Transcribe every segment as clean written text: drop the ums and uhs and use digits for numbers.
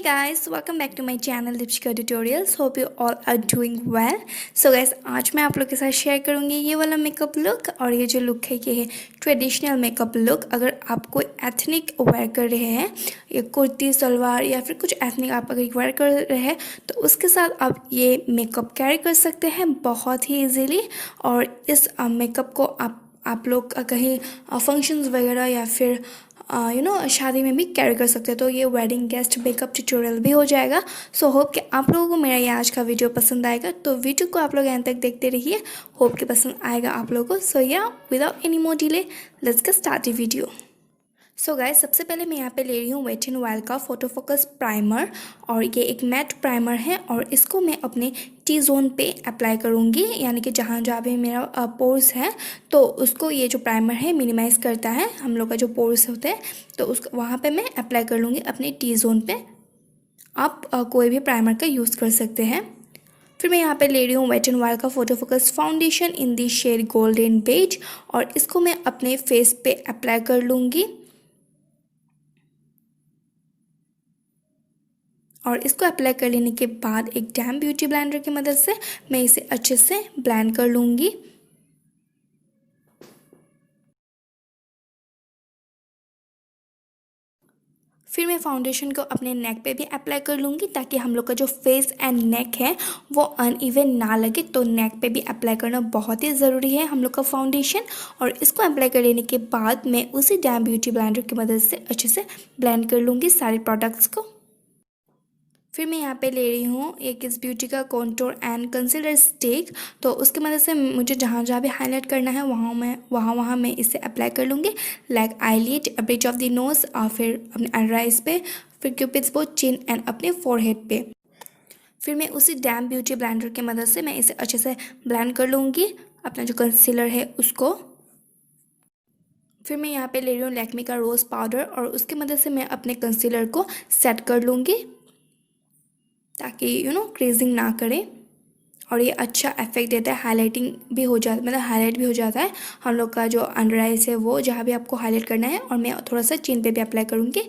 guys, welcome back to my channel Dipshikha Tutorials. Hope you all are doing well. So guys, आज मैं आप लोग के साथ शेयर करूँगी ये वाला मेकअप लुक। और ये जो लुक है ये है ट्रेडिशनल मेकअप लुक। अगर आप कोई एथनिक वेयर कर रहे हैं, ये कुर्ती सलवार या फिर कुछ एथनिक आप अगर वेयर कर रहे हैं तो उसके साथ आप ये मेकअप कैरी कर सकते हैं बहुत ही ईजीली। और इस मेकअप को आप लोग कहीं फंक्शंस वगैरह या फिर शादी में भी कैरी कर सकते हैं। तो ये वेडिंग गेस्ट मेकअप ट्यूटोरियल भी हो जाएगा। सो होप कि आप लोगों को मेरा ये आज का वीडियो पसंद आएगा। तो वीडियो को आप लोग एंड तक देखते रहिए, होप कि पसंद आएगा आप लोगों को। सो या without any more delay let's get start the video. So guys, सबसे पहले मैं यहाँ पे ले रही हूँ वेट एंड वाइल्ड का फोटो फोकस प्राइमर। और ये एक मैट प्राइमर है और इसको मैं अपने टी जोन पे अप्लाई करूँगी, यानी कि जहाँ जहाँ पे मेरा पोर्स है तो उसको ये जो प्राइमर है मिनिमाइज़ करता है हम लोग का जो पोर्स होते हैं, तो उस वहाँ पे मैं अप्लाई कर लूँगी अपने टी जोन पे। आप कोई भी प्राइमर का यूज़ कर सकते हैं। फिर मैं यहाँ पे ले रही हूँ वेट एंड वाइल्ड का photo focus foundation in the shade golden beige और इसको मैं अपने फेस पे अप्लाई कर लूँगी। और इसको अप्लाई कर लेने के बाद एक डैम ब्यूटी ब्लेंडर की मदद से मैं इसे अच्छे से ब्लेंड कर लूँगी। फिर मैं फाउंडेशन को अपने नेक पे भी अप्लाई कर लूँगी ताकि हम लोग का जो फेस एंड नेक है वो अनइवन ना लगे। तो नेक पे भी अप्लाई करना बहुत ही ज़रूरी है हम लोग का फाउंडेशन। और इसको अप्लाई कर लेने के बाद मैं उसी डैम ब्यूटी ब्लेंडर की मदद से अच्छे से ब्लेंड कर लूँगी सारे प्रोडक्ट्स को। फिर मैं यहाँ पे ले रही हूँ एक इस ब्यूटी का कॉन्टोर एंड कंसीलर स्टिक। तो उसकी मदद से मुझे जहाँ जहाँ भी हाईलाइट करना है वहाँ मैं इसे अप्लाई कर लूँगी, like eyelid, bridge of the nose और फिर अपने अंडर आइज पे, फिर क्यूपिड्स बो, चिन एंड अपने फोरहेड पे। फिर मैं उसी डैम ब्यूटी ब्लेंडर की मदद से मैं इसे अच्छे से ब्लेंड कर लूँगी अपना जो कंसीलर है उसको। फिर मैं यहाँ पे ले रही हूँ लैक्मे का रोज़ पाउडर और उसकी मदद से मैं अपने कंसीलर को सेट कर लूँगी ताकि क्रेजिंग ना करे। और ये अच्छा इफेक्ट देता है, हाईलाइटिंग भी हो जाता है, मतलब हाईलाइट भी हो जाता है हम लोग का जो अंडर आइज है वो जहाँ भी आपको हाईलाइट करना है। और मैं थोड़ा सा चिन पे भी अप्लाई करूँगी।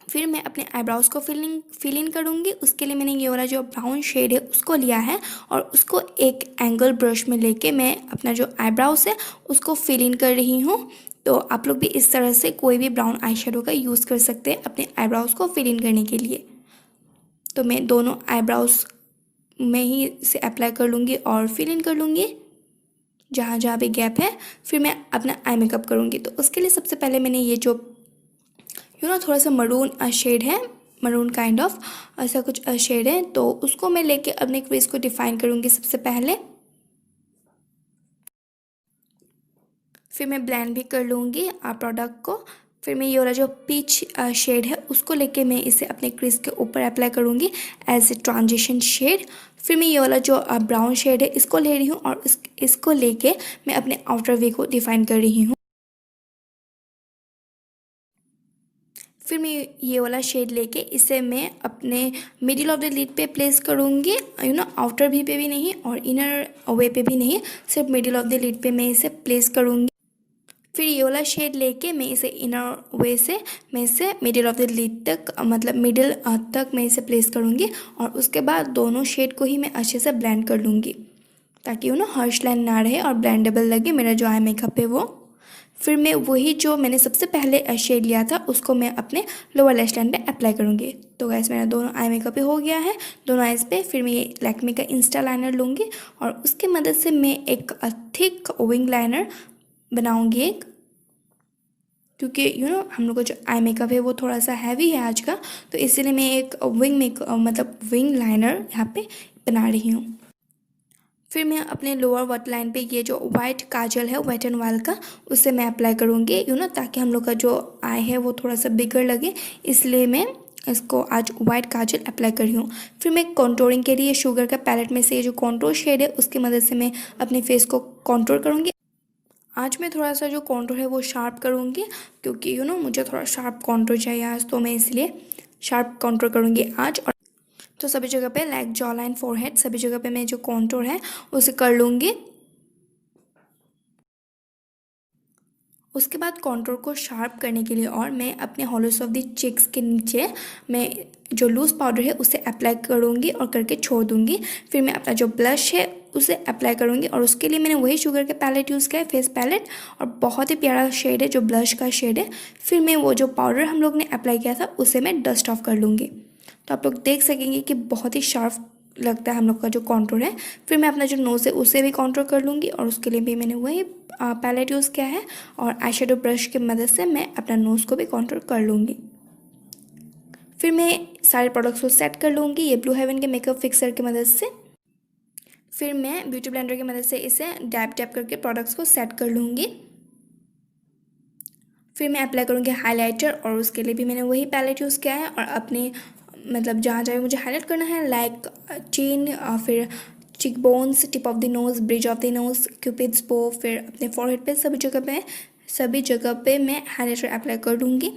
फिर मैं अपने आईब्राउज़ को फिल इन करूँगी। उसके लिए मैंने ये वाला जो ब्राउन शेड है उसको लिया है और उसको एक एंगल ब्रश में लेके मैं अपना जो आईब्राउज़ है उसको फिल इन कर रही हूँ। तो आप लोग भी इस तरह से कोई भी ब्राउन आई शेडो का यूज़ कर सकते हैं अपने आईब्राउज़ को फिल इन करने के लिए। तो मैं दोनों आईब्राउज़ में ही इसे अप्लाई कर लूँगी और फिल इन कर लूँगी जहाँ जहाँ भी गैप है। फिर मैं अपना आई मेकअप करूँगी। तो उसके लिए सबसे पहले मैंने ये जो थोड़ा सा मरून शेड है, मरून काइंड ऑफ ऐसा कुछ शेड है, तो उसको मैं लेके अपने क्रीज को डिफाइन करूँगी सबसे पहले। फिर मैं ब्लेंड भी कर लूँगी प्रोडक्ट को। फिर मैं ये वाला जो पीच शेड है उसको लेके मैं इसे अपने क्रीज के ऊपर अप्लाई करूँगी एज ए ट्रांजिशन शेड। फिर मैं ये वाला जो ब्राउन शेड है इसको ले रही हूँ और इसको लेके मैं अपने आउटर वे को डिफाइन कर रही हूँ। फिर मैं ये वाला शेड लेके इसे मैं अपने मिडिल ऑफ द लिड पे प्लेस करूँगी, आउटर भी पे भी नहीं और इनर वे पे भी नहीं, सिर्फ मिडिल ऑफ द लिड पे मैं इसे प्लेस करूँगी। फिर ये वाला शेड लेके मैं इसे इनर वे से मैं इसे मिडिल ऑफ द लिड तक, मतलब मिडिल तक मैं इसे प्लेस करूँगी। और उसके बाद दोनों शेड को ही मैं अच्छे से ब्लेंड कर लूँगी ताकि हार्श लाइन ना रहे और ब्लेंडेबल लगे मेरा जो आई मेकअप है वो। फिर मैं वही जो मैंने सबसे पहले शेड लिया था उसको मैं अपने लोअर लैश लाइन पे अप्लाई करूँगी। तो गैस मेरा दोनों आई मेकअप ही हो गया है दोनों आइज़ पे। फिर मैं ये लैक्मे का इंस्टा लाइनर लूँगी और उसकी मदद से मैं एक थिक विंग लाइनर बनाऊँगी एक, क्योंकि हम लोग का जो आई मेकअप है वो थोड़ा सा हैवी है आज का, तो इसीलिए मैं एक विंग लाइनर यहाँ पे बना रही हूँ। फिर मैं अपने लोअर वाटर लाइन पे ये जो वाइट काजल है वेट एंड वाइल्ड का उसे मैं अप्लाई करूँगी ताकि हम लोग का जो आई है वो थोड़ा सा बिगर लगे, इसलिए मैं इसको आज वाइट काजल अप्लाई कर रही हूँ। फिर मैं कॉन्टोरिंग के लिए शुगर का पैलेट में से ये जो कॉन्टोर शेड है उसकी मदद से मैं अपने फेस को कॉन्टोर करूँगी। आज मैं थोड़ा सा जो कॉन्टोर है वो शार्प करूँगी क्योंकि मुझे थोड़ा शार्प कॉन्टोर चाहिए आज, तो मैं इसलिए शार्प कॉन्टोर करूँगी आज। और तो सभी जगह पे लाइक जॉ लाइन, फोरहेड, सभी जगह पे मैं जो कॉन्टोर है उसे कर लूँगी। उसके बाद कॉन्टूर को शार्प करने के लिए और मैं अपने हॉलोस ऑफ द चीक्स के नीचे मैं जो लूज़ पाउडर है उसे अप्लाई करूँगी और करके छोड़ दूँगी। फिर मैं अपना जो ब्लश है उसे अप्लाई करूँगी और उसके लिए मैंने वही शुगर के पैलेट यूज़ किया है, फेस पैलेट, और बहुत ही प्यारा शेड है जो ब्लश का शेड है। फिर मैं वो जो पाउडर हम लोग ने अप्लाई किया था उसे मैं डस्ट ऑफ कर लूँगी। तो आप लोग देख सकेंगे कि बहुत ही शार्प लगता है हम लोग का जो कॉन्टूर है। फिर मैं अपना जो नोज़ है उसे भी कॉन्टूर कर लूँगी और उसके लिए भी मैंने वही पैलेट यूज़ किया है और आई शेडो ब्रश की मदद से मैं अपना नोज़ को भी कॉन्टूर कर लूँगी। फिर मैं सारे प्रोडक्ट्स को सेट कर लूँगी ये ब्लू हेवन के मेकअप फिक्सर की मदद से। फिर मैं ब्यूटी ब्लेंडर की मदद से इसे डैप डैप करके प्रोडक्ट्स को सेट कर लूँगी। फिर मैं अप्लाई करूँगी हाइलाइटर और उसके लिए भी मैंने वही पैलेट यूज़ किया है और अपने मतलब जहाँ जहाँ मुझे हाईलाइट करना है लाइक चिन, फिर cheekbones, tip of the nose, bridge of the nose, cupid's bow, फिर अपने फॉरहेड पे सभी जगह पे मैं हाइलाइटर अप्लाई कर दूँगी।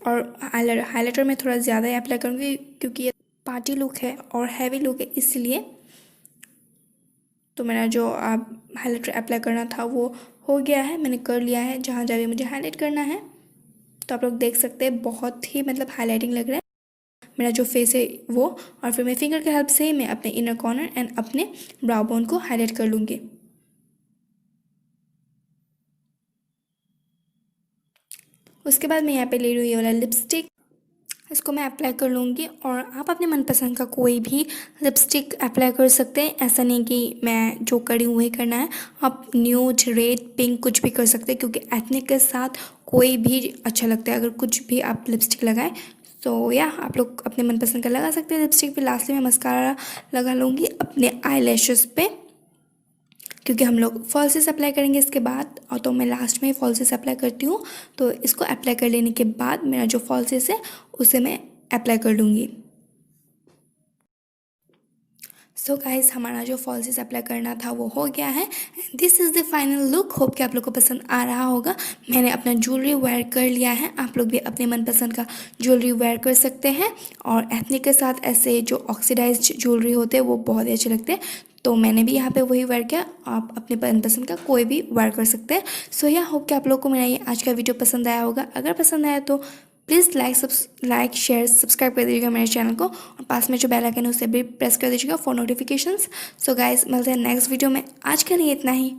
और हाइलाइटर मैं थोड़ा ज़्यादा ही अप्लाई करूँगी क्योंकि ये पार्टी लुक है और हैवी लुक है, इसलिए तो मेरा जो हाइलाइटर अप्लाई करना था वो हो गया है, मैंने कर लिया है जहाँ जहाँ भी मुझे हाईलाइट करना है। तो आप लोग देख सकते हैं बहुत ही मतलब हाईलाइटिंग लग रहा है मेरा जो फेस है वो। और फिर मैं फिंगर की हेल्प से ही मैं अपने इनर कॉर्नर एंड अपने ब्राउ बोन को हाईलाइट कर लूँगी। उसके बाद मैं यहाँ पे ले रही हूँ ये वाला लिपस्टिक, इसको मैं अप्लाई कर लूँगी और आप अपने मनपसंद का कोई भी लिपस्टिक अप्लाई कर सकते हैं। ऐसा नहीं कि मैं जो करी हूँ वही करना है, आप न्यूड, रेड, पिंक कुछ भी कर सकते हैं क्योंकि एथनिक के साथ कोई भी अच्छा लगता है अगर कुछ भी आप लिपस्टिक लगाएं। तो या आप लोग अपने मनपसंद का लगा सकते हैं लिपस्टिक। फिर लास्ट में मस्कारा लगा लूँगी अपने आई लैशेस पे क्योंकि हम लोग फॉल्सेस अप्लाई करेंगे इसके बाद, और तो मैं लास्ट में ही फॉल्सेस अप्लाई करती हूँ। तो इसको अप्लाई कर लेने के बाद मेरा जो फॉल्सेस है उसे मैं अप्लाई कर लूँगी। सो गाइस हमारा जो फॉल्सेस अप्लाई करना था वो हो गया है। This is the final look. Hope कि आप लोग को पसंद आ रहा होगा। मैंने अपना ज्वेलरी वेयर कर लिया है, आप लोग भी अपने मनपसंद का ज्वेलरी वेयर कर सकते हैं। और एथनिक के साथ ऐसे जो ऑक्सीडाइज्ड ज्वेलरी होते हैं वो बहुत ही अच्छे लगते हैं, तो मैंने भी यहाँ पे वही वेयर किया। आप अपने मनपसंद का कोई भी वेयर कर सकते हैं। सो या होप कि आप लोग को मेरा ये आज का वीडियो पसंद आया होगा। अगर पसंद आया तो प्लीज़ लाइक शेयर सब्सक्राइब कर दीजिएगा मेरे चैनल को और पास में जो बेल आइकन है उसे भी प्रेस कर दीजिएगा फॉर नोटिफिकेशंस। सो गाइस मिलते हैं नेक्स्ट वीडियो में। आज के लिए इतना ही।